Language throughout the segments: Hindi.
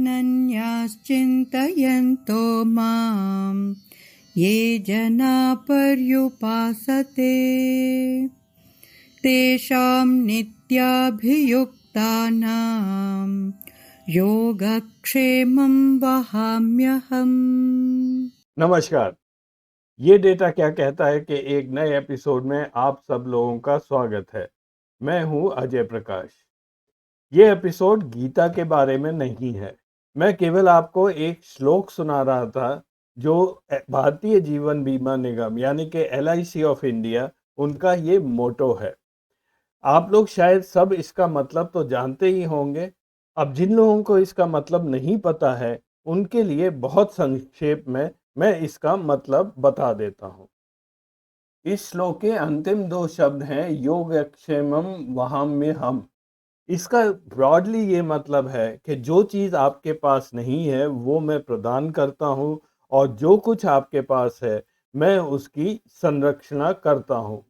अनन्याश्चिन्तयन्तो मां ये जना पर्युपासते तेषां नित्याभियुक्तानां योगक्षेमं वहाम्यहम्। नमस्कार। ये डेटा क्या कहता है कि एक नए एपिसोड में आप सब लोगों का स्वागत है। मैं हूं अजय प्रकाश। ये एपिसोड गीता के बारे में नहीं है। मैं केवल आपको एक श्लोक सुना रहा था जो भारतीय जीवन बीमा निगम यानी कि LIC ऑफ इंडिया, उनका ये मोटो है। आप लोग शायद सब इसका मतलब तो जानते ही होंगे। अब जिन लोगों को इसका मतलब नहीं पता है, उनके लिए बहुत संक्षेप में मैं इसका मतलब बता देता हूँ। इस श्लोक के अंतिम दो शब्द हैं योगक्षेमम वहाम्यहम्। इसका ब्रॉडली ये मतलब है कि जो चीज़ आपके पास नहीं है वो मैं प्रदान करता हूँ, और जो कुछ आपके पास है मैं उसकी संरक्षणा करता हूँ।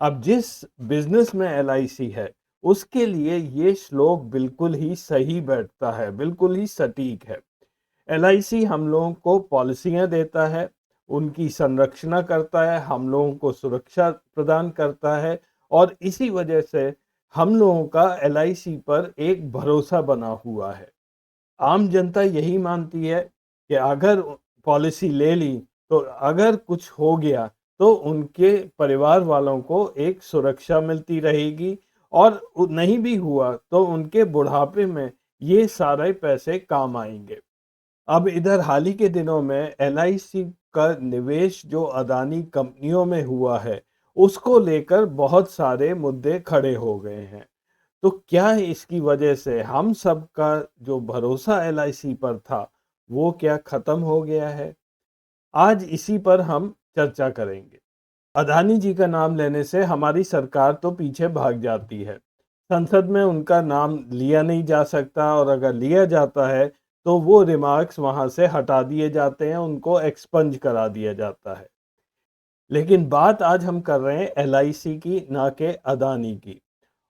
अब जिस बिजनेस में LIC है, उसके लिए ये श्लोक बिल्कुल ही सही बैठता है, बिल्कुल ही सटीक है। LIC हम लोगों को पॉलिसियां देता है, उनकी संरक्षणा करता है, हम लोगों को सुरक्षा प्रदान करता है, और इसी वजह से हम लोगों का LIC पर एक भरोसा बना हुआ है। आम जनता यही मानती है कि अगर पॉलिसी ले ली तो अगर कुछ हो गया तो उनके परिवार वालों को एक सुरक्षा मिलती रहेगी, और नहीं भी हुआ तो उनके बुढ़ापे में ये सारे पैसे काम आएंगे। अब इधर हाल ही के दिनों में LIC का निवेश जो अदानी कंपनियों में हुआ है, उसको लेकर बहुत सारे मुद्दे खड़े हो गए हैं। तो क्या इसकी वजह से हम सब का जो भरोसा LIC पर था वो क्या खत्म हो गया है? आज इसी पर हम चर्चा करेंगे। अदानी जी का नाम लेने से हमारी सरकार तो पीछे भाग जाती है। संसद में उनका नाम लिया नहीं जा सकता, और अगर लिया जाता है तो वो रिमार्क्स वहां से हटा दिए जाते हैं, उनको एक्सपंज करा दिया जाता है। लेकिन बात आज हम कर रहे हैं LIC की, ना कि अदानी की।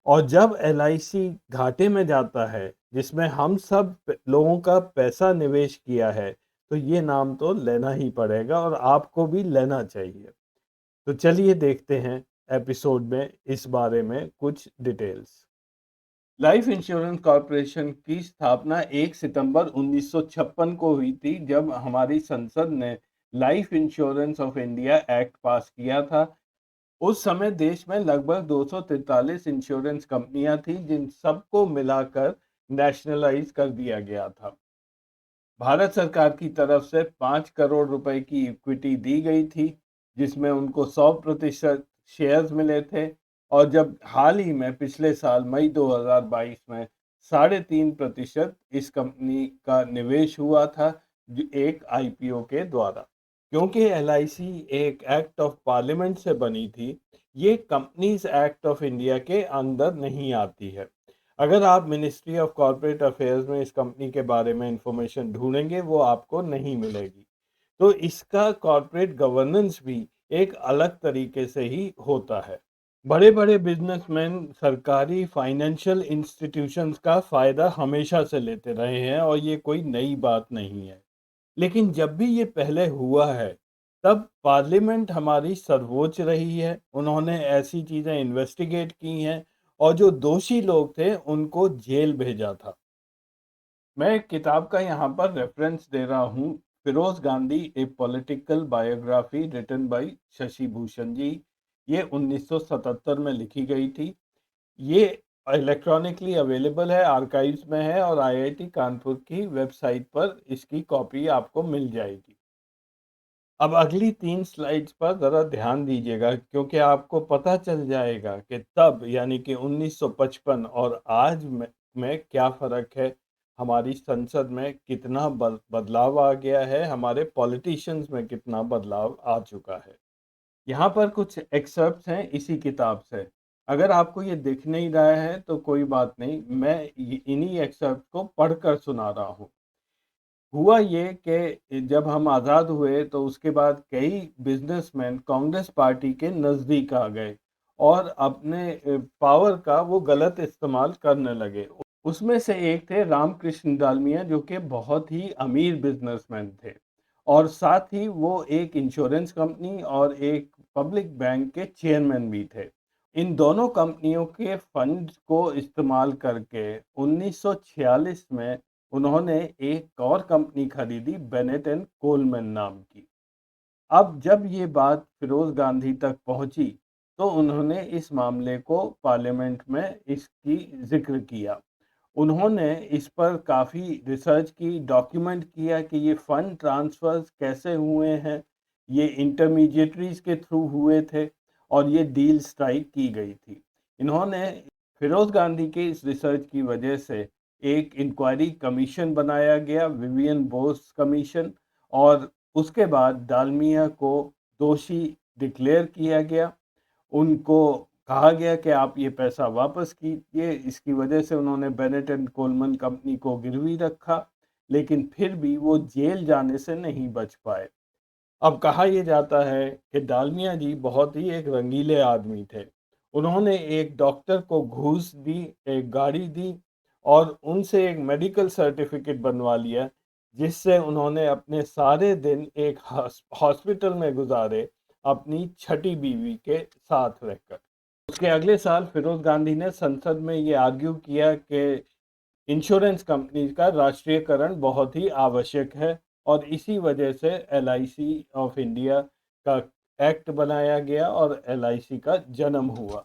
और जब LIC घाटे में जाता है, जिसमें हम सब लोगों का पैसा निवेश किया है, तो ये नाम तो लेना ही पड़ेगा, और आपको भी लेना चाहिए। तो चलिए देखते हैं एपिसोड में इस बारे में कुछ डिटेल्स। लाइफ इंश्योरेंस कॉरपोरेशन की स्थापना 1 सितंबर 1956 को हुई थी, जब हमारी संसद ने life insurance of India act पास किया था। उस समय देश में लगभग 243 इंश्योरेंस कंपनियां थी, जिन सबको मिलाकर नेशनलाइज कर दिया गया था। भारत सरकार की तरफ से 5 करोड़ रुपए की इक्विटी दी गई थी, जिसमें उनको 100% शेयर्स मिले थे। और जब हाल ही में पिछले साल मई 2022 में 3.5% इस कंपनी का निवेश हुआ था, जो एक IPO के द्वारा। क्योंकि LIC एक एक्ट ऑफ पार्लियामेंट से बनी थी, ये कंपनीज एक्ट ऑफ इंडिया के अंदर नहीं आती है। अगर आप मिनिस्ट्री ऑफ कॉर्पोरेट अफेयर्स में इस कंपनी के बारे में इंफॉर्मेशन ढूंढेंगे, वो आपको नहीं मिलेगी। तो इसका कॉर्पोरेट गवर्नेंस भी एक अलग तरीके से ही होता है। बड़े बड़े बिजनेसमैन सरकारी फाइनेंशियल इंस्टीट्यूशंस का फायदा हमेशा से लेते रहे हैं, और ये कोई नई बात नहीं है। लेकिन जब भी ये पहले हुआ है, तब पार्लियामेंट हमारी सर्वोच्च रही है। उन्होंने ऐसी चीजें इन्वेस्टिगेट की हैं, और जो दोषी लोग थे उनको जेल भेजा था। मैं एक किताब का यहाँ पर रेफरेंस दे रहा हूँ, Feroze Gandhi a political biography written by Shashi Bhushan ji. ये 1977 में लिखी गई थी। ये इलेक्ट्रॉनिकली अवेलेबल है, आर्काइव्स में है, और IIT कानपुर की वेबसाइट पर इसकी कॉपी आपको मिल जाएगी। अब अगली 3 स्लाइड्स पर ज़रा ध्यान दीजिएगा, क्योंकि आपको पता चल जाएगा कि तब यानी कि 1955 और आज में क्या फ़र्क है। हमारी संसद में कितना बदलाव आ गया है, हमारे पॉलिटिशियंस में कितना बदलाव आ चुका है। यहाँ पर कुछ एक्सर्प्ट्स हैं इसी किताब से। अगर आपको ये दिख नहीं रहा है तो कोई बात नहीं, मैं इन्हीं एक्सर्प्ट को पढ़कर सुना रहा हूँ। हुआ ये कि जब हम आज़ाद हुए तो उसके बाद कई बिजनेसमैन कांग्रेस पार्टी के नज़दीक आ गए, और अपने पावर का वो गलत इस्तेमाल करने लगे। उसमें से एक थे रामकृष्ण डालमिया, जो कि बहुत ही अमीर बिजनेसमैन थे और साथ ही वो एक इंश्योरेंस कंपनी और एक पब्लिक बैंक के चेयरमैन भी थे। इन दोनों कंपनियों के फंड को इस्तेमाल करके 1946 में उन्होंने एक और कंपनी खरीदी, बेनेट एंड कोलमैन नाम की। अब जब ये बात फिरोज गांधी तक पहुंची तो उन्होंने इस मामले को पार्लियामेंट में इसकी जिक्र किया। उन्होंने इस पर काफ़ी रिसर्च की, डॉक्यूमेंट किया कि ये फंड ट्रांसफर्स कैसे हुए हैं, ये इंटरमीडिएटरीज के थ्रू हुए थे और ये डील स्ट्राइक की गई थी। इन्होंने फिरोज गांधी के इस रिसर्च की वजह से एक इंक्वायरी कमीशन बनाया गया, विवियन बोस कमीशन, और उसके बाद डालमिया को दोषी डिक्लेयर किया गया। उनको कहा गया कि आप ये पैसा वापस कीजिए। इसकी वजह से उन्होंने बेनेट एंड कोलमन कंपनी को गिरवी रखा, लेकिन फिर भी वो जेल जाने से नहीं बच पाए। अब कहा यह जाता है कि डालमिया जी बहुत ही एक रंगीले आदमी थे। उन्होंने एक डॉक्टर को घूस दी, एक गाड़ी दी और उनसे एक मेडिकल सर्टिफिकेट बनवा लिया, जिससे उन्होंने अपने सारे दिन एक हॉस्पिटल में गुजारे, अपनी छठी बीवी के साथ रहकर। उसके अगले साल फिरोज गांधी ने संसद में ये आर्ग्यू किया कि इंश्योरेंस कंपनी का राष्ट्रीयकरण बहुत ही आवश्यक है और इसी वजह से एलआईसी ऑफ इंडिया का एक्ट बनाया गया और एलआईसी का जन्म हुआ।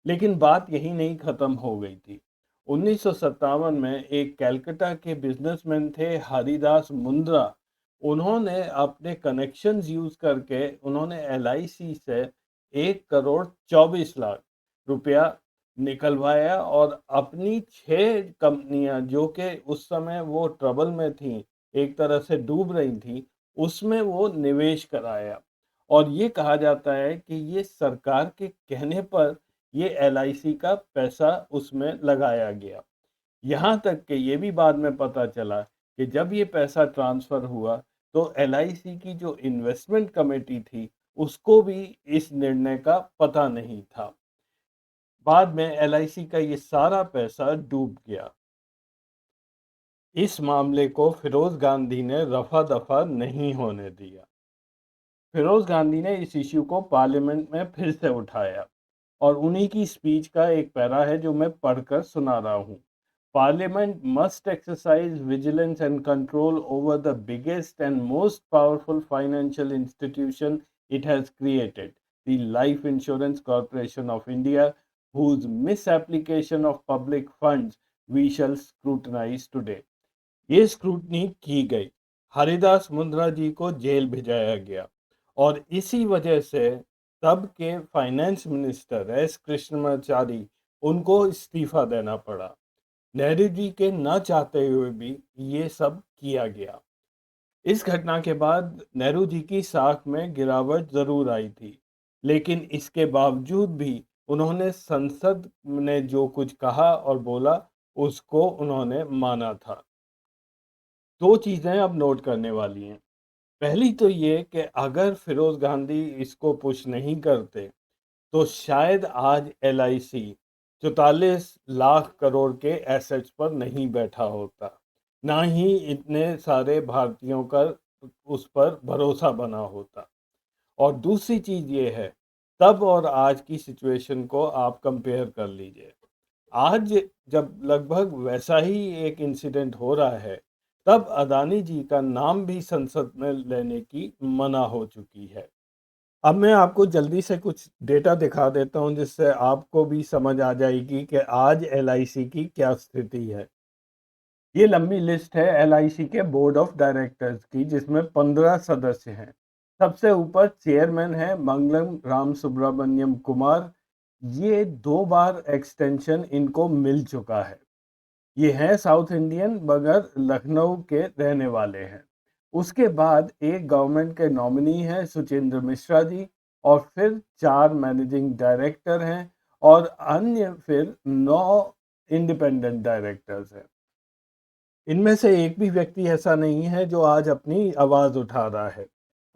लेकिन बात यही नहीं खत्म हो गई थी। 1957 में एक कलकत्ता के बिजनेसमैन थे हरिदास मुंद्रा। उन्होंने अपने कनेक्शंस यूज करके उन्होंने एलआईसी से 1 करोड़ 24 लाख रुपया निकलवाया और अपनी 6 कंपनियां, जो कि उस समय वो ट्रबल में थी, एक तरह से डूब रही थी, उसमें वो निवेश कराया। और ये कहा जाता है कि ये सरकार के कहने पर ये एलआईसी का पैसा उसमें लगाया गया। यहाँ तक कि ये भी बाद में पता चला कि जब ये पैसा ट्रांसफ़र हुआ तो एलआईसी की जो इन्वेस्टमेंट कमेटी थी, उसको भी इस निर्णय का पता नहीं था। बाद में एलआईसी का ये सारा पैसा डूब गया। इस मामले को फिरोज गांधी ने रफा दफा नहीं होने दिया। फिरोज गांधी ने इस इश्यू को पार्लियामेंट में फिर से उठाया और उन्हीं की स्पीच का एक पैरा है जो मैं पढ़कर सुना रहा हूँ। Parliament must exercise vigilance and control over the biggest and most powerful financial institution it has created, the life insurance corporation of India, whose misapplication of public funds we shall scrutinize today। ये स्क्रूटनी की गई। हरिदास मुंद्रा जी को जेल भेजाया गया और इसी वजह से तब के फाइनेंस मिनिस्टर एस कृष्णमाचारी, उनको इस्तीफा देना पड़ा। नेहरू जी के न चाहते हुए भी ये सब किया गया। इस घटना के बाद नेहरू जी की साख में गिरावट जरूर आई थी, लेकिन इसके बावजूद भी उन्होंने संसद ने जो कुछ कहा और बोला उसको उन्होंने माना था। दो चीजें अब नोट करने वाली हैं। पहली तो ये कि अगर फिरोज गांधी इसको पुश नहीं करते तो शायद आज एलआईसी 44 लाख करोड़ के एसेट्स पर नहीं बैठा होता, ना ही इतने सारे भारतीयों का उस पर भरोसा बना होता। और दूसरी चीज ये है, तब और आज की सिचुएशन को आप कंपेयर कर लीजिए। आज जब लगभग वैसा ही एक इंसिडेंट हो रहा है, तब अदानी जी का नाम भी संसद में लेने की मना हो चुकी है। अब मैं आपको जल्दी से कुछ डेटा दिखा देता हूं जिससे आपको भी समझ आ जाएगी कि आज एलआईसी की क्या स्थिति है। ये लंबी लिस्ट है एलआईसी के बोर्ड ऑफ डायरेक्टर्स की, जिसमें 15 सदस्य हैं। सबसे ऊपर चेयरमैन है मंगलम राम सुब्रमण्यम कुमार। ये 2 बार एक्सटेंशन इनको मिल चुका है। ये हैं साउथ इंडियन मगर लखनऊ के रहने वाले हैं। उसके बाद एक गवर्नमेंट के नॉमिनी हैं सुचेंद्र मिश्रा जी, और फिर 4 मैनेजिंग डायरेक्टर हैं और अन्य फिर 9 इंडिपेंडेंट डायरेक्टर्स हैं। इनमें से एक भी व्यक्ति ऐसा नहीं है जो आज अपनी आवाज़ उठा रहा है।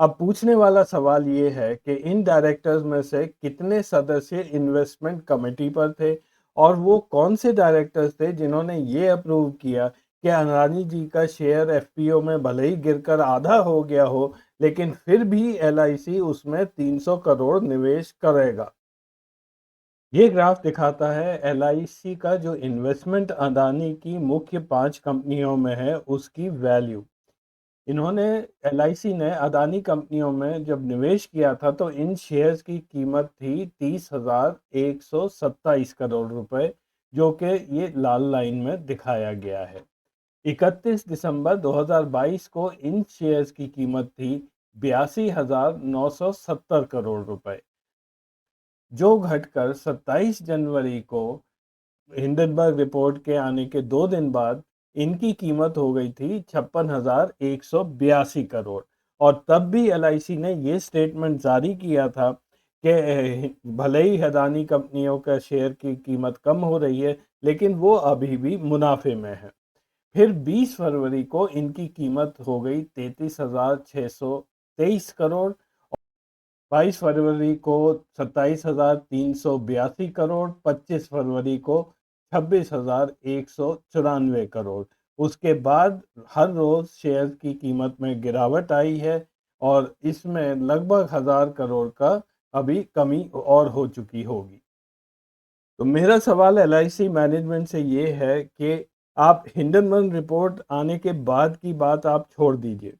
अब पूछने वाला सवाल ये है कि इन डायरेक्टर्स में से कितने सदस्य इन्वेस्टमेंट कमेटी पर थे और वो कौन से डायरेक्टर्स थे जिन्होंने ये अप्रूव किया कि अडानी जी का शेयर एफपीओ में भले ही गिरकर आधा हो गया हो, लेकिन फिर भी एलआईसी उसमें 300 करोड़ निवेश करेगा। ये ग्राफ दिखाता है एलआईसी का जो इन्वेस्टमेंट अडानी की मुख्य 5 कंपनियों में है उसकी वैल्यू। इन्होंने एलआईसी ने अडानी कंपनियों में जब निवेश किया था तो इन शेयर्स की कीमत थी 30,127 करोड़ रुपए, जो कि ये लाल लाइन में दिखाया गया है। 31 दिसंबर 2022 को इन शेयर्स की कीमत थी 82,970 करोड़ रुपए, जो घटकर 27 जनवरी को हिंडनबर्ग रिपोर्ट के आने के 2 दिन बाद इनकी कीमत हो गई थी 56,182 करोड़। और तब भी एलआईसी ने ये स्टेटमेंट जारी किया था कि भले ही अडानी कंपनियों का शेयर की कीमत कम हो रही है, लेकिन वो अभी भी मुनाफे में है। फिर 20 फरवरी को इनकी कीमत हो गई 33,623 करोड़। 22 फरवरी को 27,382 करोड़, 25 फरवरी को 26,194 करोड़। उसके बाद हर रोज शेयर की कीमत में गिरावट आई है और इसमें लगभग 1,000 करोड़ का अभी कमी और हो चुकी होगी। तो मेरा सवाल एलआईसी मैनेजमेंट से ये है कि आप हिंडनबर्ग रिपोर्ट आने के बाद की बात आप छोड़ दीजिए।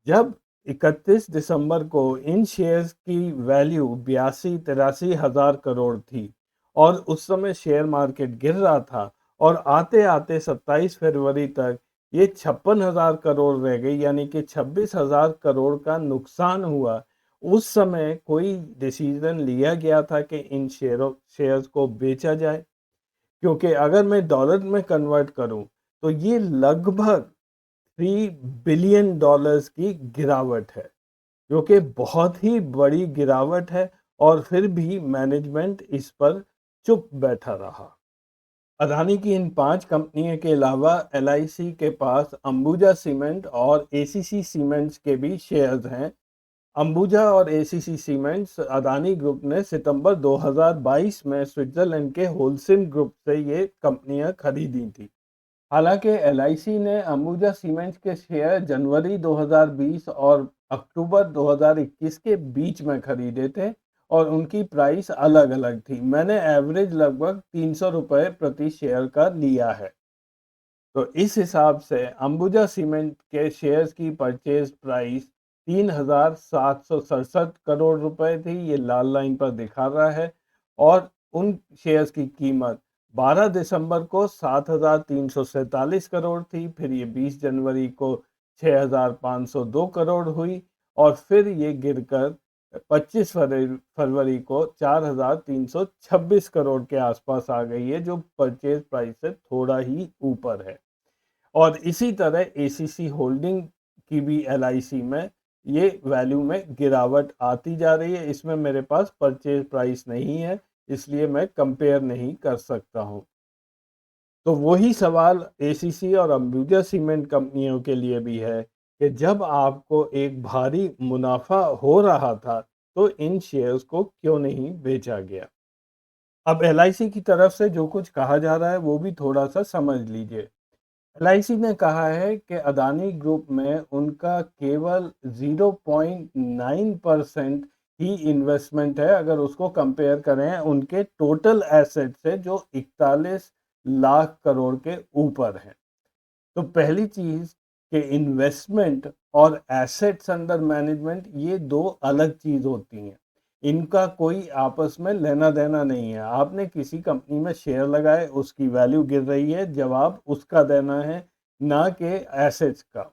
जब 31 दिसंबर को इन शेयर्स की वैल्यू 82-83 हज़ार करोड़ थी और उस समय शेयर मार्केट गिर रहा था और आते आते 27 फरवरी तक ये 56,000 करोड़ रह गई, यानी कि 26,000 करोड़ का नुकसान हुआ। उस समय कोई डिसीजन लिया गया था कि इन शेयर्स को बेचा जाए? क्योंकि अगर मैं डॉलर में कन्वर्ट करूं तो ये लगभग 3 बिलियन डॉलर्स की गिरावट है, जो कि बहुत ही बड़ी गिरावट है। और फिर भी मैनेजमेंट इस पर चुप बैठा रहा। अडानी की इन 5 कंपनियों के अलावा एलआईसी के पास अंबुजा सीमेंट और एसीसी सीमेंट्स के भी शेयर्स हैं। अंबुजा और एसीसी सीमेंट्स अडानी ग्रुप ने सितंबर 2022 में स्विट्जरलैंड के होलसिम ग्रुप से ये कंपनियां खरीदी थी। हालांकि एलआईसी ने अंबुजा सीमेंट्स के शेयर जनवरी 2020 और अक्टूबर 2021 के बीच में खरीदे थे और उनकी प्राइस अलग अलग थी। मैंने एवरेज लगभग 300 रुपये प्रति शेयर का लिया है। तो इस हिसाब से अंबुजा सीमेंट के शेयर्स की परचेज प्राइस 3,767 करोड़ रुपए थी, ये लाल लाइन पर दिखा रहा है। और उन शेयर्स की कीमत 12 दिसंबर को 7,347 करोड़ थी, फिर ये 20 जनवरी को 6,502 करोड़ हुई और फिर ये गिरकर 25 फरवरी को 4,326 करोड़ के आसपास आ गई है, जो परचेज प्राइस से थोड़ा ही ऊपर है। और इसी तरह एसीसी होल्डिंग की भी एलआईसी में ये वैल्यू में गिरावट आती जा रही है। इसमें मेरे पास परचेज प्राइस नहीं है, इसलिए मैं कंपेयर नहीं कर सकता हूं। तो वही सवाल एसीसी और अंबुजा सीमेंट कंपनियों के लिए भी है कि जब आपको एक भारी मुनाफा हो रहा था तो इन शेयर्स को क्यों नहीं बेचा गया। अब एलआईसी की तरफ से जो कुछ कहा जा रहा है वो भी थोड़ा सा समझ लीजिए। एलआईसी ने कहा है कि अडानी ग्रुप में उनका केवल 0.9% ही इन्वेस्टमेंट है, अगर उसको कंपेयर करें उनके टोटल एसेट से जो 41 लाख करोड़ के ऊपर है। तो पहली चीज कि इन्वेस्टमेंट और एसेट्स अंडर मैनेजमेंट ये दो अलग चीज होती हैं। इनका कोई आपस में लेना देना नहीं है। आपने किसी कंपनी में शेयर लगाए, उसकी वैल्यू गिर रही है, जवाब उसका देना है, ना कि एसेट्स का।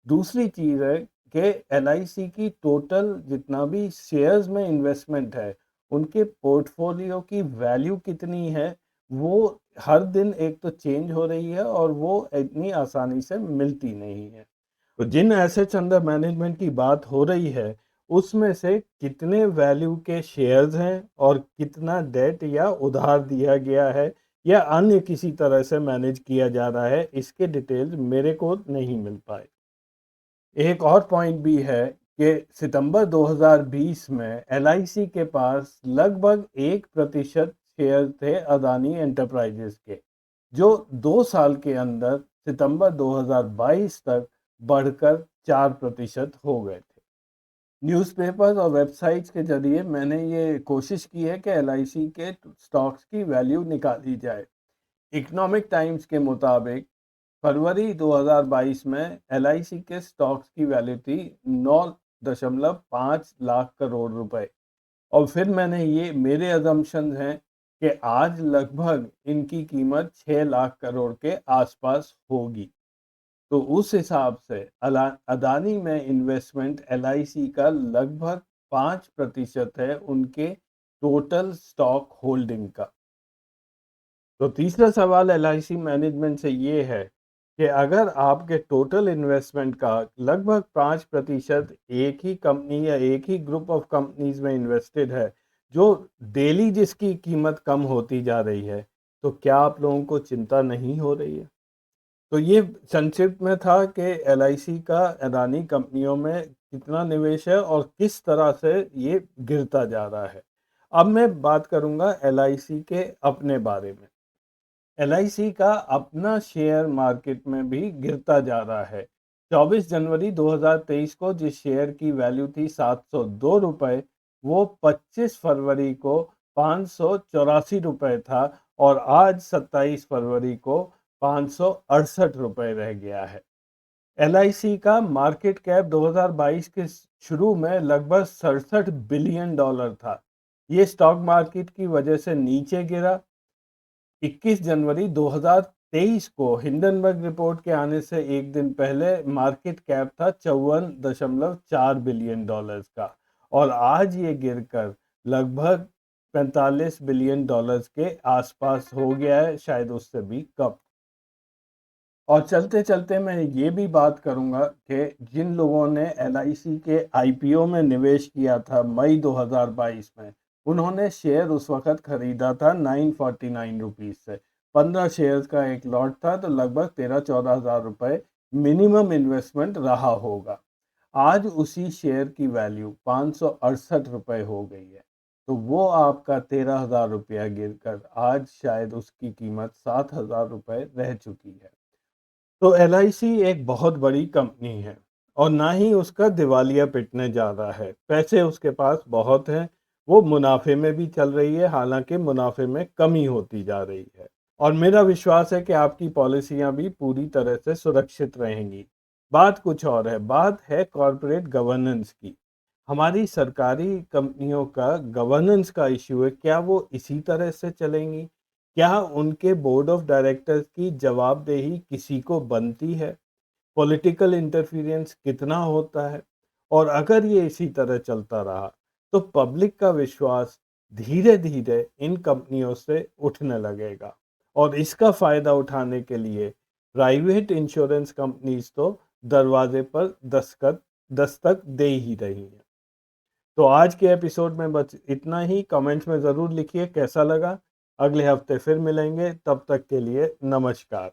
दूसरी चीज है कि एलआईसी की टोटल जितना भी शेयर्स में इन्वेस्टमेंट है, उनके पोर्टफोलियो की वैल्यू कितनी है, वो हर दिन एक तो चेंज हो रही है और वो इतनी आसानी से मिलती नहीं है। तो जिन एसेट्स अंडर मैनेजमेंट की बात हो रही है उसमें से कितने वैल्यू के शेयर्स हैं और कितना डेट या उधार दिया गया है या अन्य किसी तरह से मैनेज किया जा रहा है, इसके डिटेल्स मेरे को नहीं मिल पाए। एक और पॉइंट भी है कि सितंबर 2020 में एलआईसी के पास लगभग 1% शेयर थे अदानी एंटरप्राइजेस के, जो 2 साल के अंदर सितंबर 2022 तक बढ़कर 4% हो गए थे। न्यूज़पेपर्स और वेबसाइट्स के ज़रिए मैंने ये कोशिश की है कि एलआईसी के स्टॉक्स की वैल्यू निकाली जाए। इकोनॉमिक टाइम्स के मुताबिक फरवरी 2022 में एलआईसी के स्टॉक्स की वैल्यू थी 9.5 लाख करोड़ रुपए। और फिर मैंने ये मेरे अजम्पशंस हैं कि आज लगभग इनकी कीमत 6 लाख करोड़ के आसपास होगी। तो उस हिसाब से अदानी में इन्वेस्टमेंट एलआईसी का लगभग 5% है उनके टोटल स्टॉक होल्डिंग का। तो तीसरा सवाल एलआईसी मैनेजमेंट से ये है कि अगर आपके टोटल इन्वेस्टमेंट का लगभग 5% एक ही कंपनी या एक ही ग्रुप ऑफ कंपनीज में इन्वेस्टेड है, जो डेली जिसकी कीमत कम होती जा रही है, तो क्या आप लोगों को चिंता नहीं हो रही है? तो ये संक्षिप्त में था कि एलआईसी का अदानी कंपनियों में कितना निवेश है और किस तरह से ये गिरता जा रहा है। अब मैं बात करूंगा एलआईसी के अपने बारे में। एलआईसी का अपना शेयर मार्केट में भी गिरता जा रहा है। 24 जनवरी 2023 को जिस शेयर की वैल्यू थी 702 रुपए, वो 25 फरवरी को 584 रुपए था और आज 27 फरवरी को 568 रुपए रह गया है। एलआईसी का मार्केट कैप 2022 के शुरू में लगभग 67 बिलियन डॉलर था। ये स्टॉक मार्केट की वजह से नीचे गिरा। 21 जनवरी 2023 को हिंडनबर्ग रिपोर्ट के आने से एक दिन पहले मार्केट कैप था 54.4 बिलियन डॉलर्स का और आज ये गिरकर लगभग 45 बिलियन डॉलर्स के आसपास हो गया है, शायद उससे भी कम। और चलते चलते मैं ये भी बात करूंगा कि जिन लोगों ने एलआईसी के आईपीओ में निवेश किया था मई 2022 में, उन्होंने शेयर उस वक्त खरीदा था 949 रुपीज से। 15 शेयर्स का एक लॉट था, तो लगभग 13-14 हज़ार रुपए मिनिमम इन्वेस्टमेंट रहा होगा। आज उसी शेयर की वैल्यू 568 रुपए हो गई है। तो वो आपका 13,000 रुपया गिरकर आज शायद उसकी कीमत 7,000 रुपए रह चुकी है। तो एलआईसी एक बहुत बड़ी कंपनी है और ना ही उसका दिवालिया पिटने जा रहा है। पैसे उसके पास बहुत हैं, वो मुनाफे में भी चल रही है, हालांकि मुनाफे में कमी होती जा रही है। और मेरा विश्वास है कि आपकी पॉलिसियां भी पूरी तरह से सुरक्षित रहेंगी। बात कुछ और है, बात है कॉरपोरेट गवर्नेंस की। हमारी सरकारी कंपनियों का गवर्नेंस का इश्यू है, क्या वो इसी तरह से चलेंगी? क्या उनके बोर्ड ऑफ डायरेक्टर्स की जवाबदेही किसी को बनती है? पॉलिटिकल इंटरफेरेंस कितना होता है? और अगर ये इसी तरह चलता रहा, तो पब्लिक का विश्वास धीरे धीरे इन कंपनियों से उठने लगेगा और इसका फायदा उठाने के लिए प्राइवेट इंश्योरेंस कंपनीज तो दरवाजे पर दस्तक दे ही रही हैं। तो आज के एपिसोड में बस इतना ही। कमेंट्स में ज़रूर लिखिए कैसा लगा। अगले हफ्ते फिर मिलेंगे, तब तक के लिए नमस्कार।